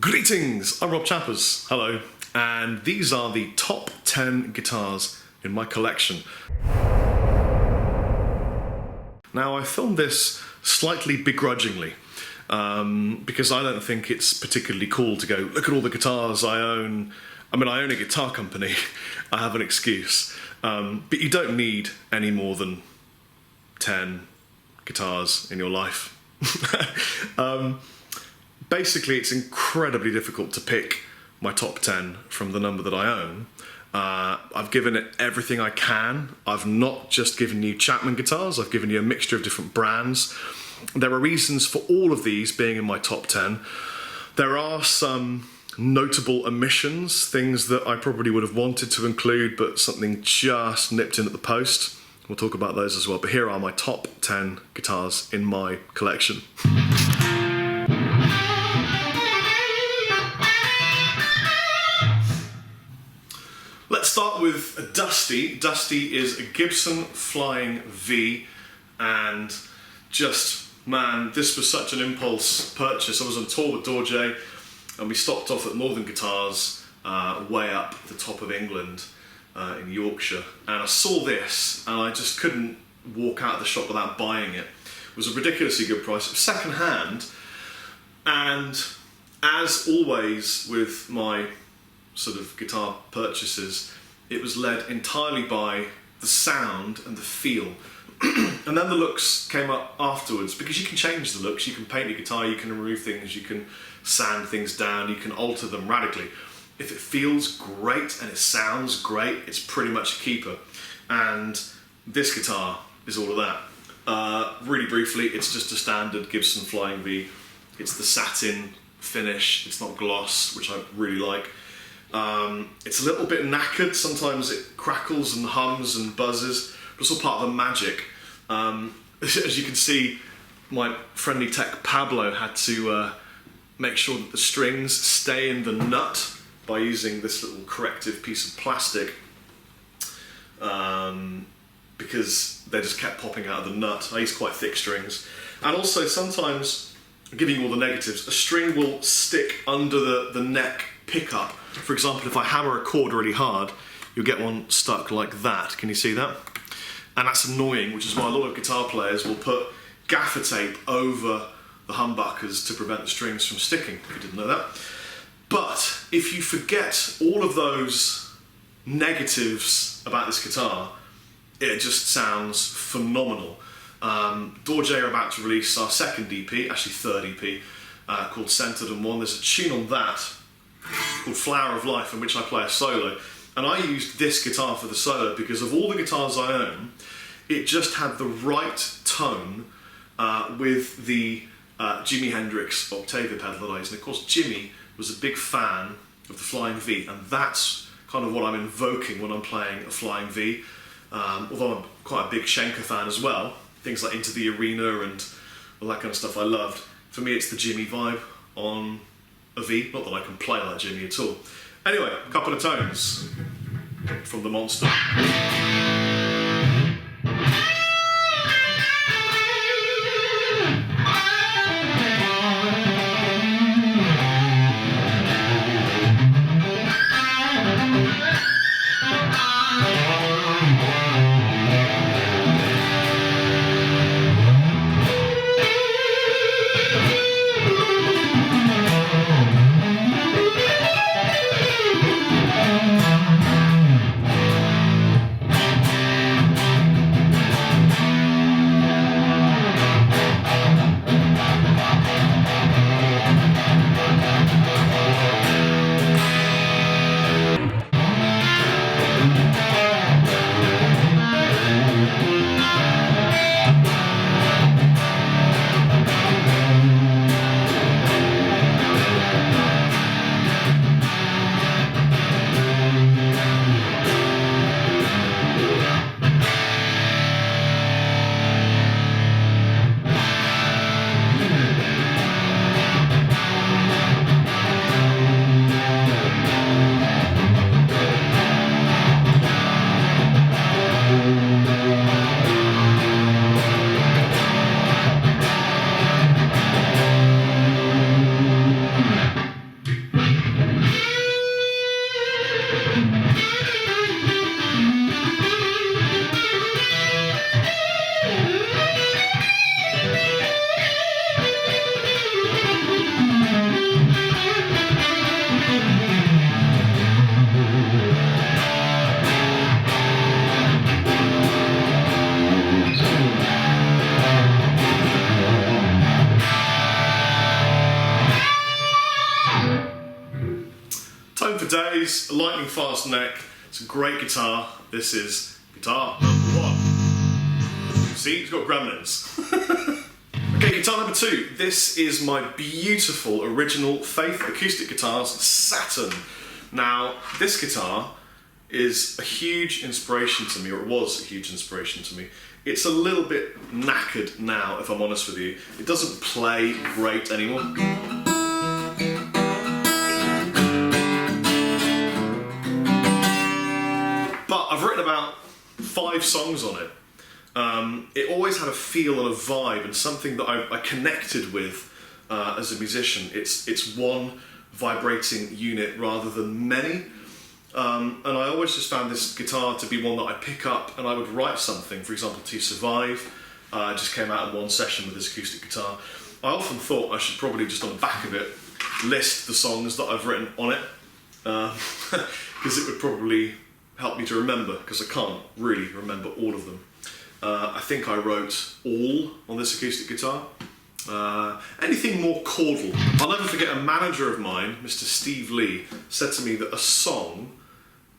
Greetings, I'm Rob Chappers, hello, and these are the top 10 guitars in my collection. Now I filmed this slightly begrudgingly, because I don't think it's particularly cool to go, look at all the guitars I own. I mean, I own a guitar company, I have an excuse, but you don't need any more than 10 guitars in your life. Basically, it's incredibly difficult to pick my top 10 from the number that I own. I've given it everything I can. I've not just given you Chapman guitars, I've given you a mixture of different brands. There are reasons for all of these being in my top 10. There are some notable omissions, things that I probably would have wanted to include, but something just nipped in at the post. We'll talk about those as well, but here are my top 10 guitars in my collection. Let's start with a Dusty. Dusty is a Gibson Flying V, and just, man, this was such an impulse purchase. I was on tour with Dorje, and we stopped off at Northern Guitars, way up the top of England, in Yorkshire, and I saw this, and I just couldn't walk out of the shop without buying it. It was a ridiculously good price. It was second hand, and as always with my sort of guitar purchases, it was led entirely by the sound and the feel. And then the looks came up afterwards, because you can change the looks, you can paint your guitar, you can remove things, you can sand things down, you can alter them radically. If it feels great and it sounds great, it's pretty much a keeper. And this guitar is all of that. Really briefly, it's just a standard Gibson Flying V. It's the satin finish, it's not gloss, which I really like. It's a little bit knackered, sometimes it crackles and hums and buzzes, but it's all part of the magic. As you can see, my friendly tech Pablo had to make sure that the strings stay in the nut by using this little corrective piece of plastic, because they just kept popping out of the nut. I use quite thick strings. And also sometimes, giving you all the negatives, a string will stick under the neck pickup. For example, if I hammer a chord really hard, you'll get one stuck like that. Can you see that? And that's annoying, which is why a lot of guitar players will put gaffer tape over the humbuckers to prevent the strings from sticking, if you didn't know that. But if you forget all of those negatives about this guitar, it just sounds phenomenal. Dorje are about to release our second EP, actually third EP, called Centered and One. There's a tune on that called Flower of Life, in which I play a solo, and I used this guitar for the solo because of all the guitars I own, it just had the right tone with the Jimi Hendrix Octavia pedal that I used. And of course Jimmy was a big fan of the Flying V, and that's kind of what I'm invoking when I'm playing a Flying V, although I'm quite a big Schenker fan as well. Things like Into the Arena and all that kind of stuff I loved. For me, it's the Jimmy vibe on a V, not that I can play like Jimmy at all. Anyway, a couple of tones from the monster. Tone for days, a lightning fast neck. It's a great guitar. This is guitar number 1. See, it's got gremlins. Okay, guitar number 2. This is my beautiful original Faith acoustic guitars, Saturn. Now, this guitar is a huge inspiration to me, or it was a huge inspiration to me. It's a little bit knackered now, if I'm honest with you. It doesn't play great anymore. But I've written about 5 songs on it. It always had a feel and a vibe and something that I connected with as a musician. It's one vibrating unit rather than many. And I always just found this guitar to be one that I pick up and I would write something, for example, To Survive. I just came out in one session with this acoustic guitar. I often thought I should probably just on the back of it list the songs that I've written on it, because it would probably help me to remember, because I can't really remember all of them. I think I wrote all on this acoustic guitar. Anything more chordal. I'll never forget a manager of mine, Mr. Steve Lee, said to me that a song,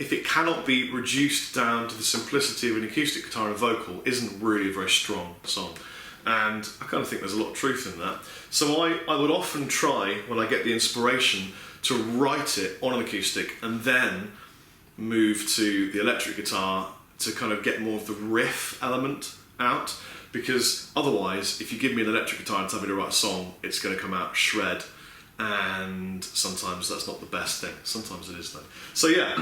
if it cannot be reduced down to the simplicity of an acoustic guitar and a vocal, isn't really a very strong song. And I kind of think there's a lot of truth in that. So I would often try, when I get the inspiration, to write it on an acoustic and then move to the electric guitar to kind of get more of the riff element out. Because otherwise, if you give me an electric guitar and tell me to write a song, it's going to come out shred. And sometimes that's not the best thing. Sometimes it is though. So yeah.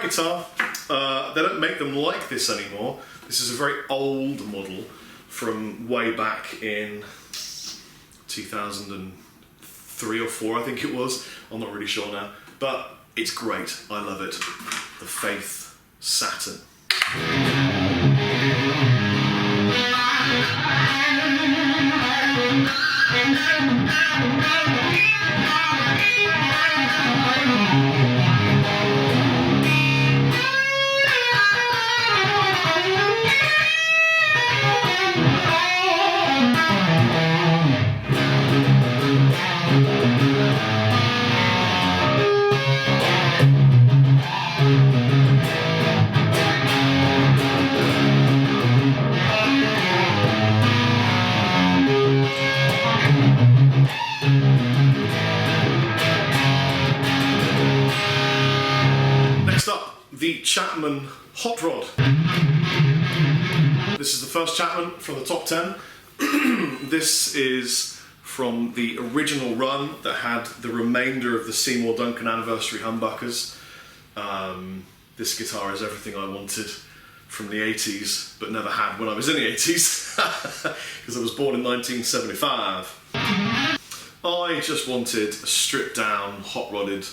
Guitar. They don't make them like this anymore. This is a very old model from way back in 2003 or 4, I think it was. I'm not really sure now. But it's great. I love it. The Faith Saturn. The Chapman Hot Rod. This is the first Chapman from the top 10. This is from the original run that had the remainder of the Seymour Duncan anniversary humbuckers. This guitar is everything I wanted from the 80s, but never had when I was in the 80s, because I was born in 1975. I just wanted a stripped down, hot rodded,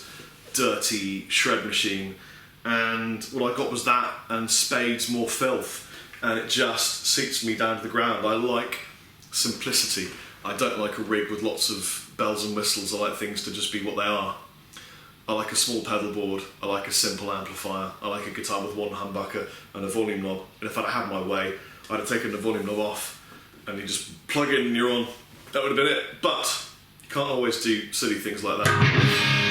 dirty shred machine. And what I got was that and spades more filth, and it just seats me down to the ground. I like simplicity. I don't like a rig with lots of bells and whistles. I like things to just be what they are. I like a small pedal board. I like a simple amplifier. I like a guitar with one humbucker and a volume knob. And if I'd had my way, I'd have taken the volume knob off and you just plug in and you're on. That would have been it. But you can't always do silly things like that.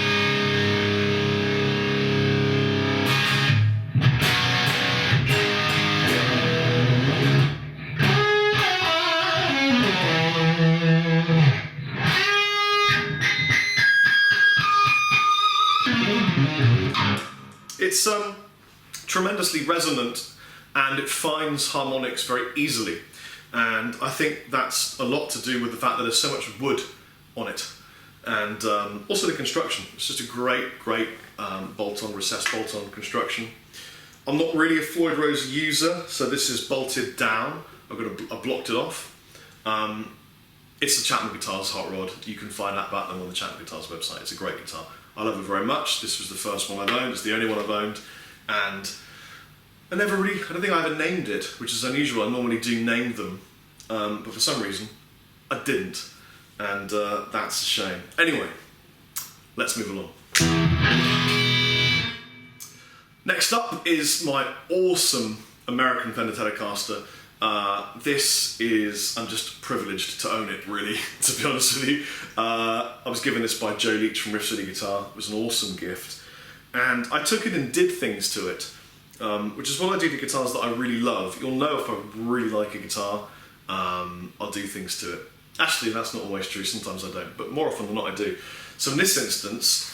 It's tremendously resonant and it finds harmonics very easily. and I think that's a lot to do with the fact that there's so much wood on it, and also the construction. It's just a great bolt-on, recessed bolt-on construction. I'm not really a Floyd Rose user, so this is bolted down. I blocked it off. It's the Chapman Guitars Hot Rod. You can find out about them on the Chapman Guitars website. It's a great guitar. I love it very much. This was the first one I've owned. It's the only one I've owned, and I don't think I ever named it, which is unusual. I normally do name them, but for some reason I didn't, and that's a shame. Anyway, let's move along. Next up is my awesome American Fender Telecaster. I'm just privileged to own it, really, to be honest with you. I was given this by Joe Leach from Riff City Guitar. It was an awesome gift, and I took it and did things to it, which is what I do to guitars that I really love. You'll know if I really like a guitar, I'll do things to it. Actually, that's not always true. Sometimes I don't, but more often than not I do. So in this instance,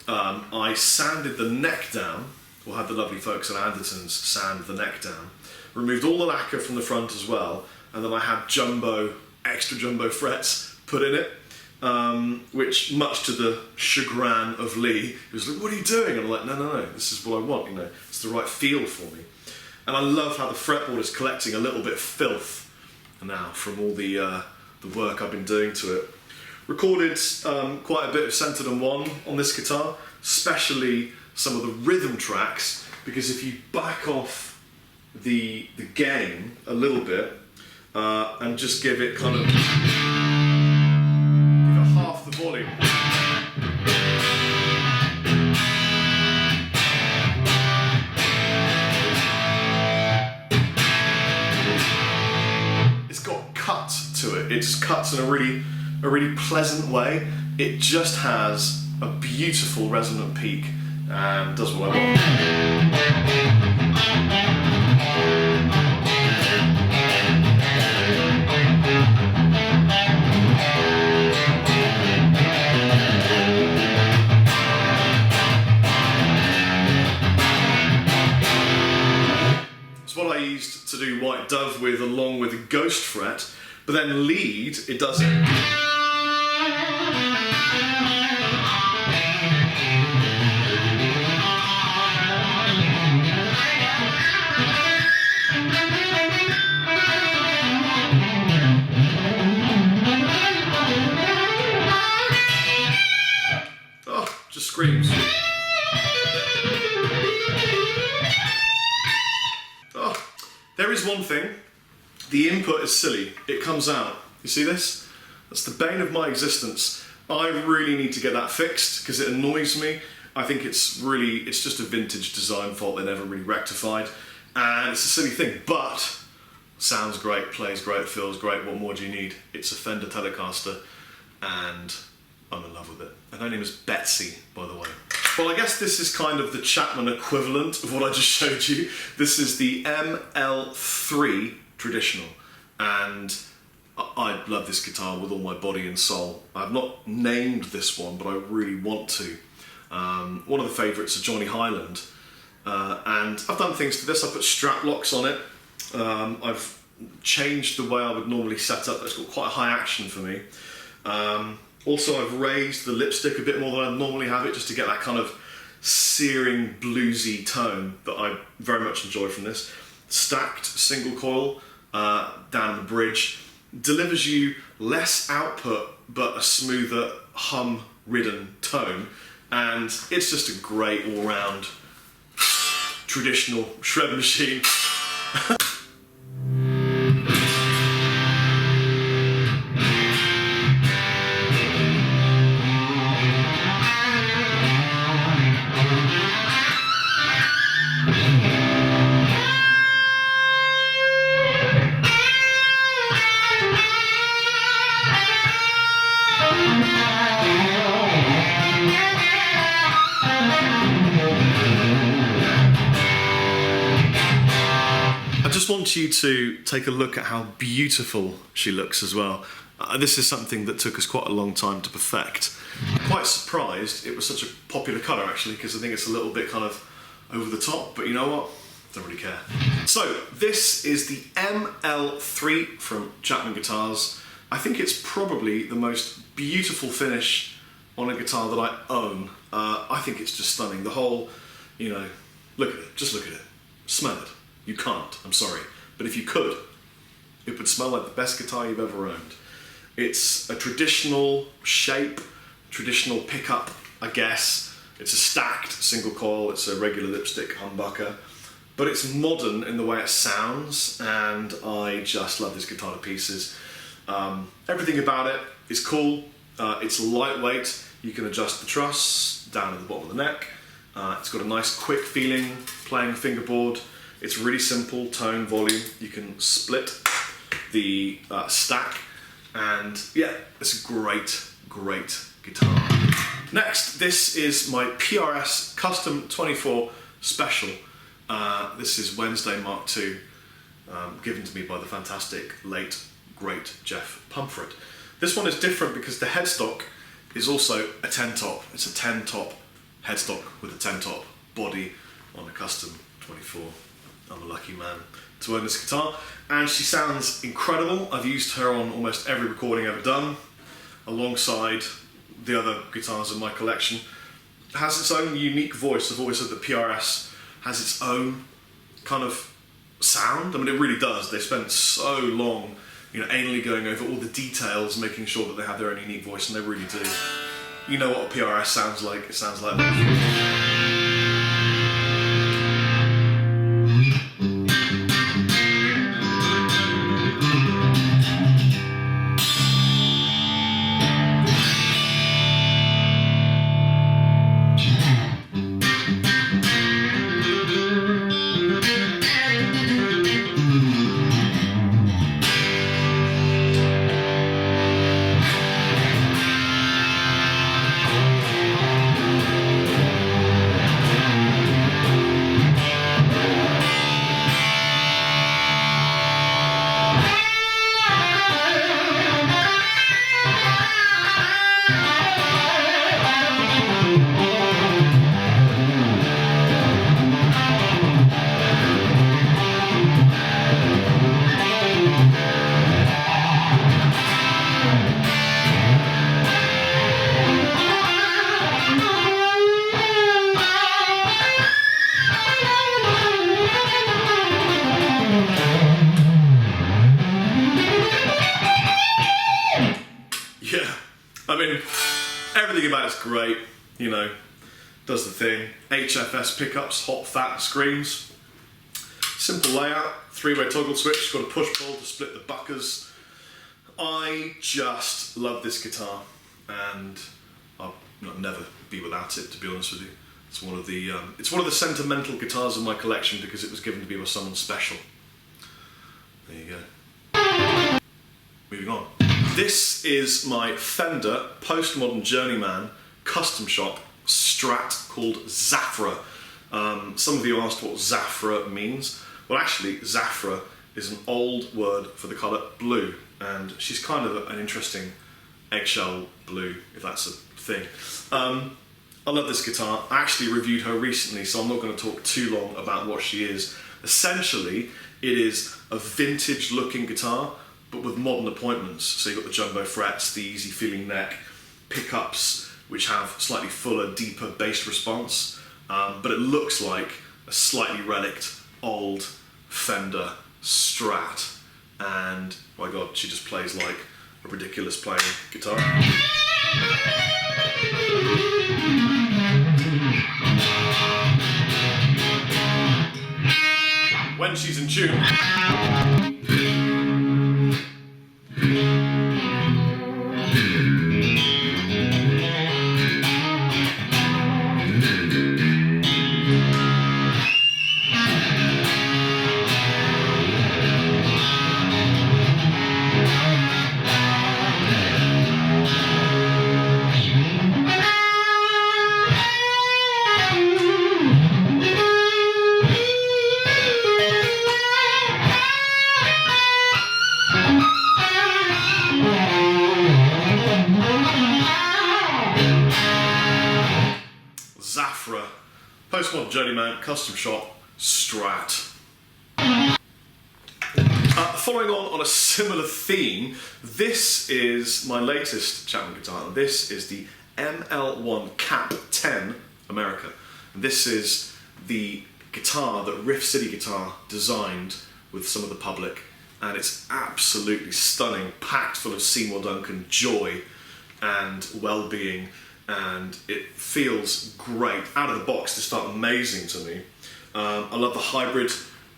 I sanded the neck down, or had the lovely folks at Andertons sand the neck down, removed all the lacquer from the front as well, and then I had extra jumbo frets put in it, which, much to the chagrin of Lee, he was like, "What are you doing?" And I'm like, no, this is what I want, you know, it's the right feel for me. And I love how the fretboard is collecting a little bit of filth now from all the work I've been doing to it. Recorded quite a bit of Centered on One on this guitar, especially some of the rhythm tracks, because if you back off the gain a little bit and just give it kind of half the volume, it's got cut to it. It just cuts in a really pleasant way. It just has a beautiful resonant peak and does what I want. It's what I used to do White Dove with, along with a Ghost fret, but then lead, it does it. Screams. Oh, there is one thing. The input is silly. It comes out. You see this? That's the bane of my existence. I really need to get that fixed because it annoys me. I think it's just a vintage design fault they never really rectified. And it's a silly thing, but sounds great, plays great, feels great. What more do you need? It's a Fender Telecaster, and I'm in love with it. And her name is Betsy, by the way. Well, I guess this is kind of the Chapman equivalent of what I just showed you. This is the ML3 Traditional, and I love this guitar with all my body and soul. I've not named this one, but I really want to. One of the favourites of Johnny Highland, and I've done things to this. I put strap locks on it. I've changed the way I would normally set up. It's got quite a high action for me. Also, I've raised the lipstick a bit more than I normally have it, just to get that kind of searing, bluesy tone that I very much enjoy from this. Stacked single coil down the bridge delivers you less output, but a smoother, hum-ridden tone, and it's just a great all-round traditional shred machine. I just want you to take a look at how beautiful she looks as well. This is something that took us quite a long time to perfect. I'm quite surprised it was such a popular colour, actually, because I think it's a little bit kind of over the top, but you know what? don't really care. So this is the ML3 from Chapman Guitars. I think it's probably the most beautiful finish on a guitar that I own. I think it's just stunning. The whole, you know, look at it, just look at it, smell it. You can't, I'm sorry. But if you could, it would smell like the best guitar you've ever owned. It's a traditional shape, traditional pickup, I guess. It's a stacked single coil, it's a regular lipstick humbucker, but it's modern in the way it sounds, and I just love this guitar to pieces. Everything about it is cool. It's lightweight. You can adjust the truss down at the bottom of the neck. It's got a nice quick feeling playing fingerboard. It's really simple, tone, volume. You can split the stack, and yeah, it's a great, great guitar. Next, this is my PRS Custom 24 Special. This is Wednesday Mark II, given to me by the fantastic, late, great Jeff Pumfret. This one is different because the headstock is also a 10-top. It's a 10-top headstock with a 10-top body on a Custom 24. I'm a lucky man to own this guitar, and she sounds incredible. I've used her on almost every recording I've ever done, alongside the other guitars in my collection. It has its own unique voice. I've always said that PRS has its own kind of sound. I mean, it really does. They spent so long, you know, anally going over all the details, making sure that they have their own unique voice, and they really do. You know what a PRS sounds like? It sounds like that. I mean, everything about it's great, you know, does the thing. HFS pickups, hot fat screams. Simple layout, 3-way toggle switch, got a push pull to split the buckers. I just love this guitar, and I'll never be without it, to be honest with you. It's one of the sentimental guitars in my collection because it was given to me by someone special. There you go. Moving on. This is my Fender postmodern journeyman custom shop Strat called Zafra. Some of you asked what Zafra means. Well, actually, Zafra is an old word for the colour blue, and she's kind of an interesting eggshell blue, if that's a thing. I love this guitar. I actually reviewed her recently, so I'm not going to talk too long about what she is. Essentially, it is a vintage looking guitar, but with modern appointments. So you've got the jumbo frets, the easy feeling neck, pickups which have slightly fuller, deeper bass response, but it looks like a slightly relict old Fender Strat, and my god, she just plays like a ridiculous playing guitar. When she's in tune. Zafra, postmodern journeyman, custom shop, Strat. Following on a similar theme, this is my latest Chapman guitar. This is the ML1 Cap 10 America. This is the guitar that Riff City Guitar designed with some of the public, and it's absolutely stunning, packed full of Seymour Duncan joy and well-being, and it feels great. Out of the box, this felt amazing to me. I love the hybrid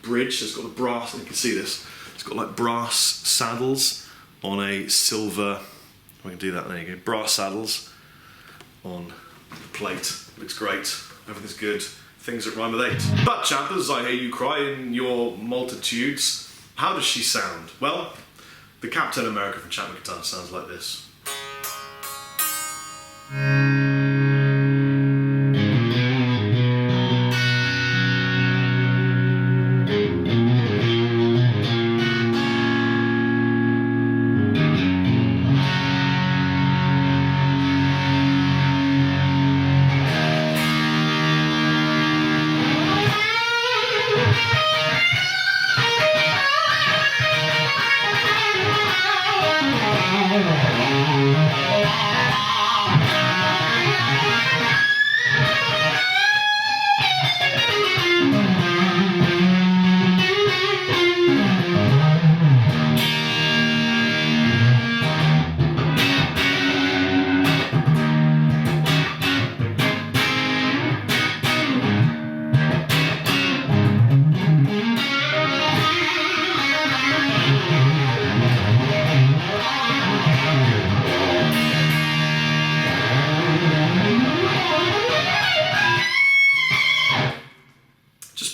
bridge. It's got the brass, and you can see this. It's got like brass saddles on a silver, we can do that, there you go, brass saddles on the plate. Looks great, everything's good, things that rhyme with 8. But Chappers, I hear you cry in your multitudes. How does she sound? Well, the Cap 10 America from Chapman Guitar sounds like this.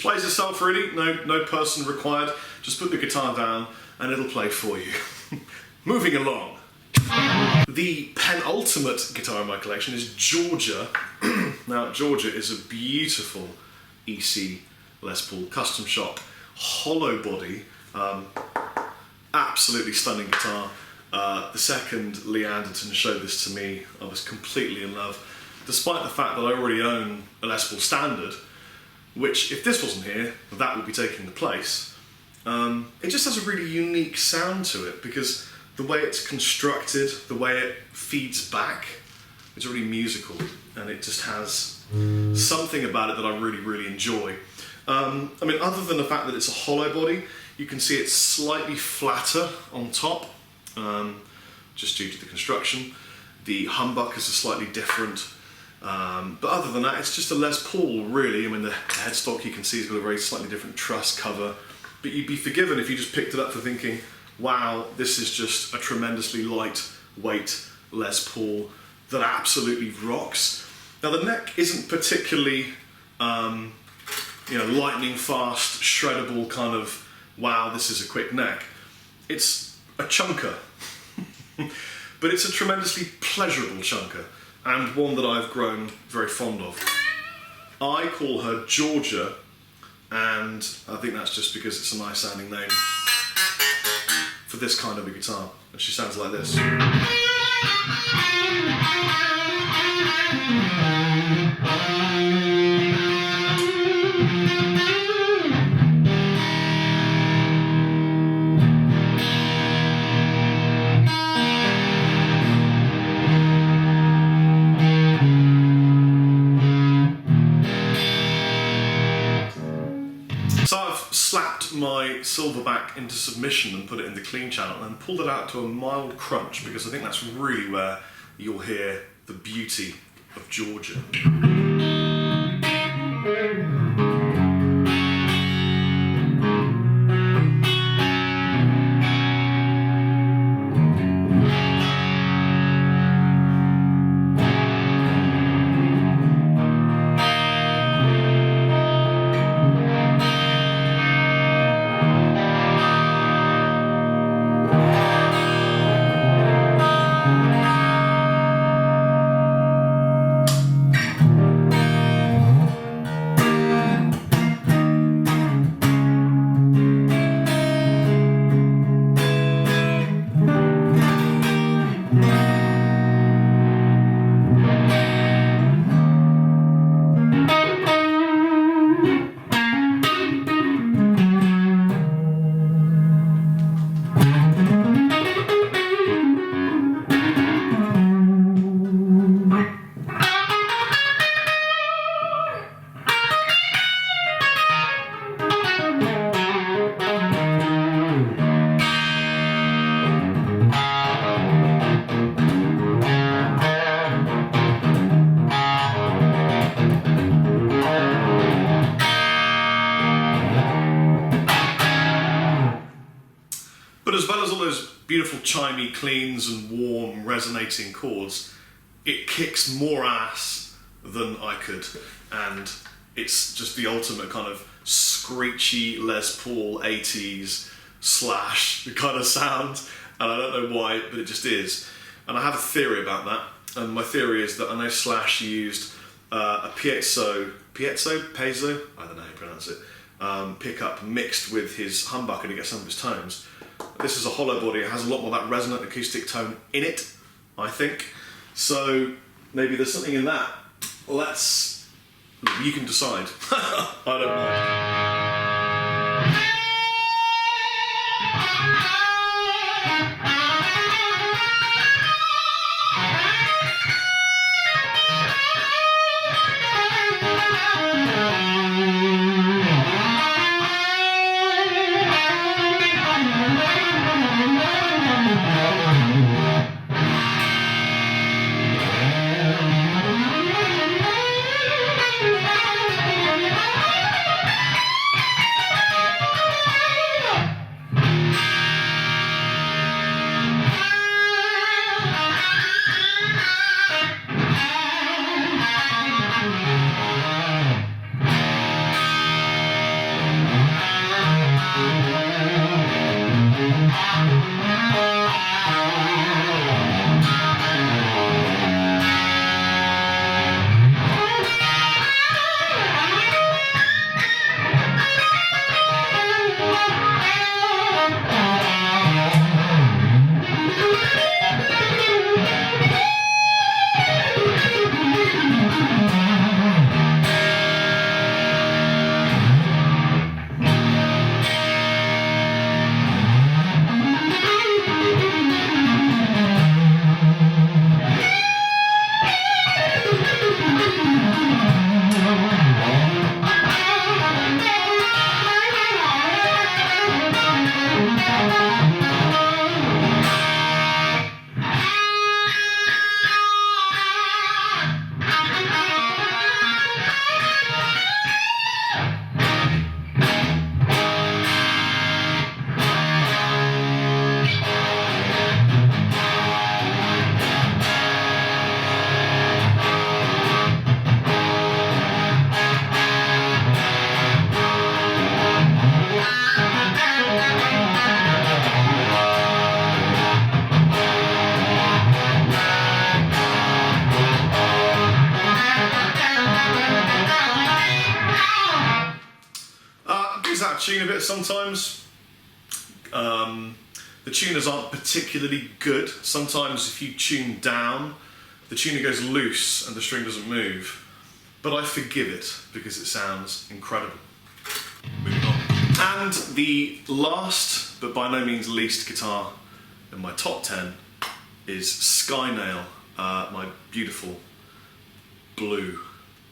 Plays itself really, no person required. Just put the guitar down and it'll play for you. Moving along. The penultimate guitar in my collection is Georgia. Now Georgia is a beautiful EC Les Paul custom shop, hollow body, absolutely stunning guitar. The second Lee Anderton showed this to me, I was completely in love, despite the fact that I already own a Les Paul Standard, which, if this wasn't here, that would be taking the place. It just has a really unique sound to it, because the way it's constructed, the way it feeds back, it's really musical, and it just has something about it that I really, really enjoy. I mean, other than the fact that it's a hollow body, you can see it's slightly flatter on top, just due to the construction. The humbuckers are slightly different. But other than that, it's just a Les Paul, really. I mean, the headstock you can see has got a very slightly different truss cover, but you'd be forgiven if you just picked it up for thinking, wow, this is just a tremendously lightweight Les Paul that absolutely rocks. Now, the neck isn't particularly, lightning fast, shreddable kind of, wow, this is a quick neck. It's a chunker, but it's a tremendously pleasurable chunker, and one that I've grown very fond of. I call her Georgia, and I think that's just because it's a nice sounding name for this kind of a guitar, and she sounds like this. So I've slapped my silverback into submission and put it in the clean channel and pulled it out to a mild crunch, because I think that's really where you'll hear the beauty of Georgia. chimey cleans and warm resonating chords, it kicks more ass than I could, and it's just the ultimate kind of screechy Les Paul 80s slash kind of sound, and I don't know why, but it just is. And I have a theory about that, and my theory is that I know Slash used a piezo, I don't know how you pronounce it, pickup mixed with his humbucker to get some of his tones. This is a hollow body, it has a lot more of that resonant acoustic tone in it, I think. So maybe there's something in that. You can decide. I don't mind. Tune a bit sometimes. The tuners aren't particularly good. Sometimes if you tune down, the tuner goes loose and the string doesn't move. But I forgive it because it sounds incredible. Moving on. And the last, but by no means least guitar in my top 10 is Skynail, my beautiful blue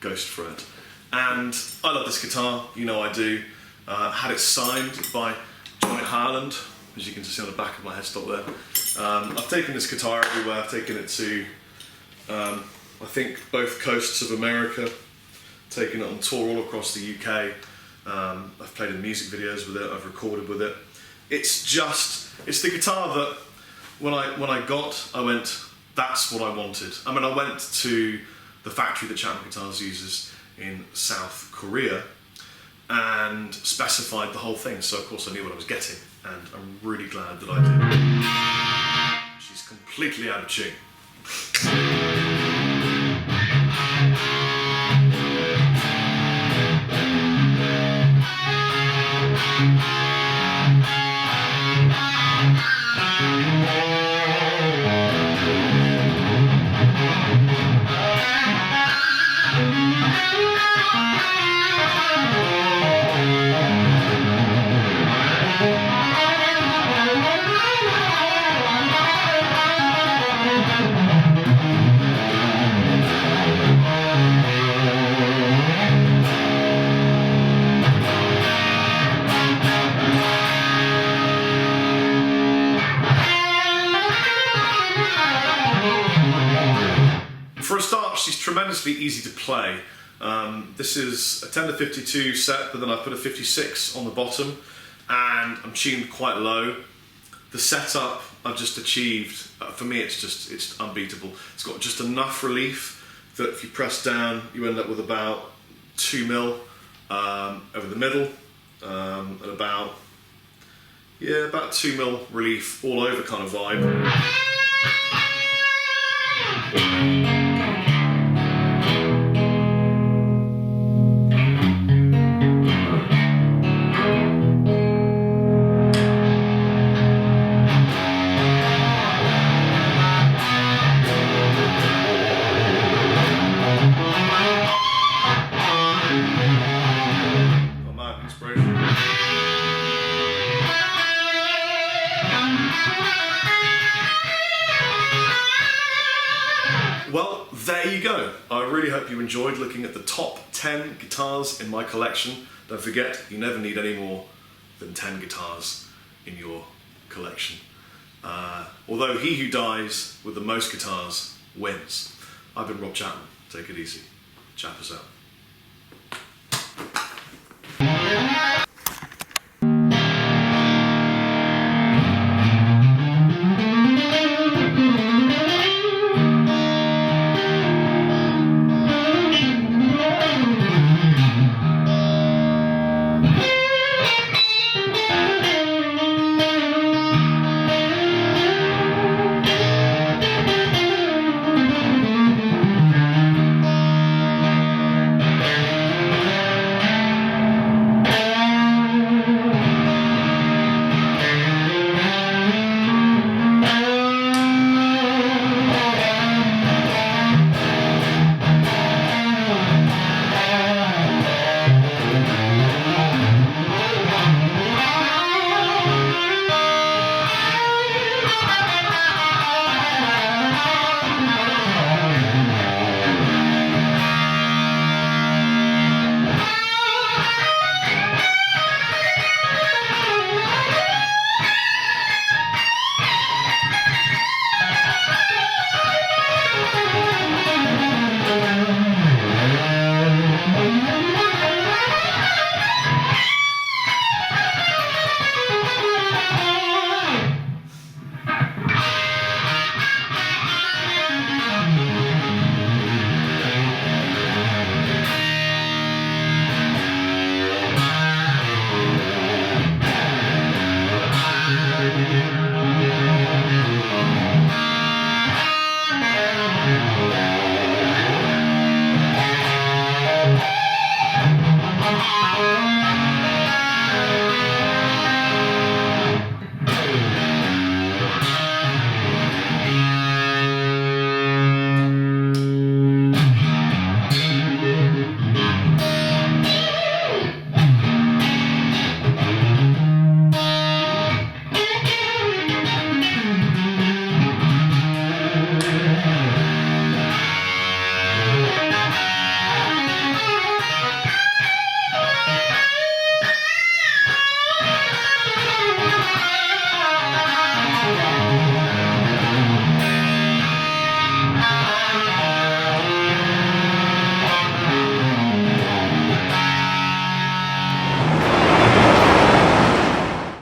Ghost Fret. And I love this guitar, you know I do. Had it signed by Johnny Harland, as you can see on the back of my headstock there. I've taken this guitar everywhere. I've taken it to, I think, both coasts of America, taken it on tour all across the UK. I've played in music videos with it, I've recorded with it. It's the guitar that when I got, I went, that's what I wanted. I mean, I went to the factory that Chapman Guitars uses in South Korea and specified the whole thing, so of course I knew what I was getting, and I'm really glad that I did. She's completely out of tune. For a start, she's tremendously easy to play. This is a 10 to 52 set, but then I put a 56 on the bottom, and I'm tuned quite low. The setup I've just achieved, for me it's unbeatable. It's got just enough relief that if you press down you end up with about 2 mil over the middle, and about 2 mil relief all over kind of vibe. Well, there you go. I really hope you enjoyed looking at the top 10 guitars in my collection. Don't forget, you never need any more than 10 guitars in your collection. Although he who dies with the most guitars wins. I've been Rob Chapman. Take it easy. Chappers out.